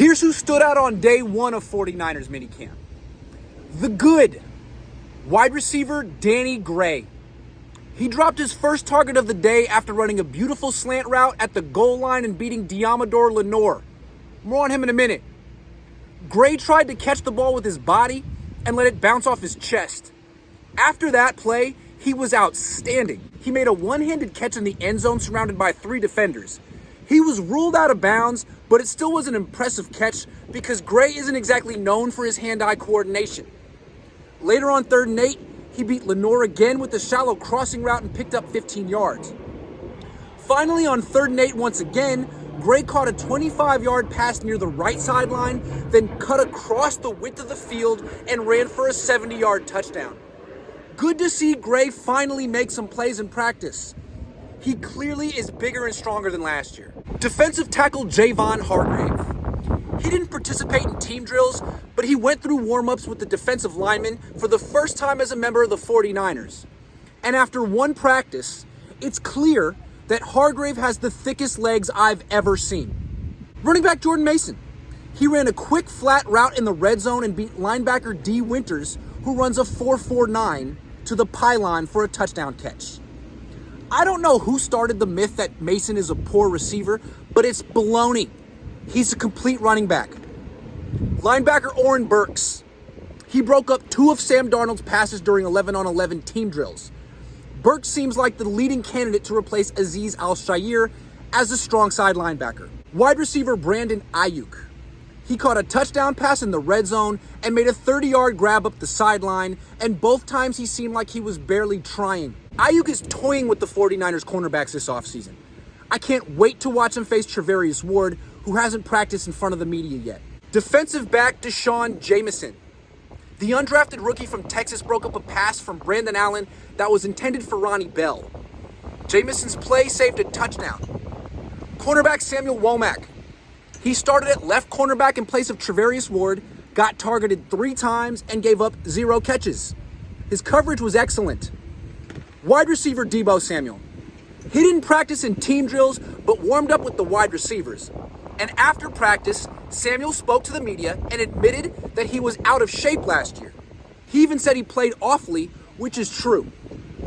Here's who stood out on day one of 49ers minicamp. The good wide receiver Danny Gray. He dropped his first target of the day after running a beautiful slant route at the goal line and beating Diamador Lenore. More on him in a minute. Gray tried to catch the ball with his body and let it bounce off his chest. After that play, he was outstanding. He made a one-handed catch in the end zone surrounded by 3 defenders. He was ruled out of bounds, but it still was an impressive catch because Gray isn't exactly known for his hand-eye coordination. Later on 3rd and 8, he beat Lenore again with a shallow crossing route and picked up 15 yards. Finally, on 3rd and 8 once again, Gray caught a 25-yard pass near the right sideline, then cut across the width of the field and ran for a 70-yard touchdown. Good to see Gray finally make some plays in practice. He clearly is bigger and stronger than last year. Defensive tackle Jayvon Hargrave. He didn't participate in team drills, but he went through warm-ups with the defensive linemen for the first time as a member of the 49ers. And after one practice, it's clear that Hargrave has the thickest legs I've ever seen. Running back Jordan Mason. He ran a quick flat route in the red zone and beat linebacker D. Winters, who runs a 4.49 to the pylon for a touchdown catch. I don't know who started the myth that Mason is a poor receiver, but it's baloney. He's a complete running back. Linebacker Oren Burks. He broke up 2 of Sam Darnold's passes during 11-on-11 team drills. Burks seems like the leading candidate to replace Azeez Al-Shaair as a strong side linebacker. Wide receiver Brandon Ayuk. He caught a touchdown pass in the red zone and made a 30-yard grab up the sideline, and both times he seemed like he was barely trying. Ayuk is toying with the 49ers cornerbacks this offseason. I can't wait to watch him face Trevarius Ward, who hasn't practiced in front of the media yet. Defensive back Deshaun Jameson. The undrafted rookie from Texas broke up a pass from Brandon Allen that was intended for Ronnie Bell. Jameson's play saved a touchdown. Cornerback Samuel Womack. He started at left cornerback in place of Trevarius Ward, got targeted 3 times, and gave up 0 catches. His coverage was excellent. Wide receiver Deebo Samuel. He didn't practice in team drills, but warmed up with the wide receivers. And after practice, Samuel spoke to the media and admitted that he was out of shape last year. He even said he played awfully, which is true.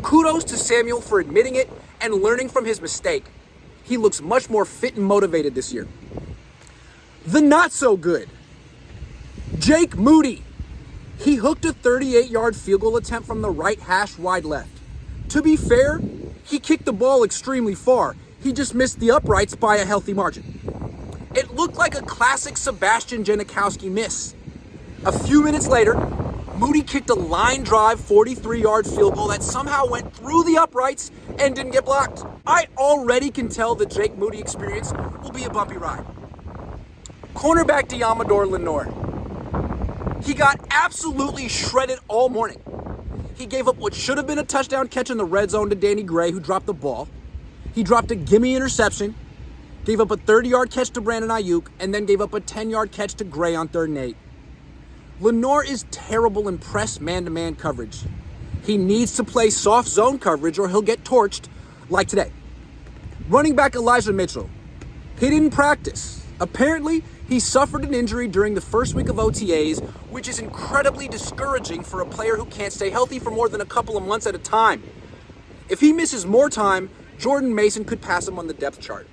Kudos to Samuel for admitting it and learning from his mistake. He looks much more fit and motivated this year. The not so good. Jake Moody. He hooked a 38-yard field goal attempt from the right hash wide left. To be fair, he kicked the ball extremely far. He just missed the uprights by a healthy margin. It looked like a classic Sebastian Janikowski miss. A few minutes later, Moody kicked a line drive 43-yard field goal that somehow went through the uprights and didn't get blocked. I already can tell the Jake Moody experience will be a bumpy ride. Cornerback Diamador Lenore. He got absolutely shredded all morning. He gave up what should have been a touchdown catch in the red zone to Danny Gray, who dropped the ball. He dropped a gimme interception, gave up a 30-yard catch to Brandon Ayuk, and then gave up a 10-yard catch to Gray on 3rd and 8. Lenore is terrible in press man-to-man coverage. He needs to play soft zone coverage or he'll get torched, like today. Running back Elijah Mitchell. He didn't practice. Apparently, he suffered an injury during the first week of OTAs, which is incredibly discouraging for a player who can't stay healthy for more than a couple of months at a time. If he misses more time, Jordan Mason could pass him on the depth chart.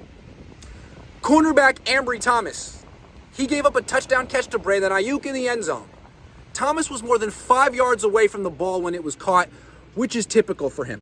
Cornerback Ambry Thomas. He gave up a touchdown catch to Brandon Ayuk in the end zone. Thomas was more than 5 yards away from the ball when it was caught, which is typical for him.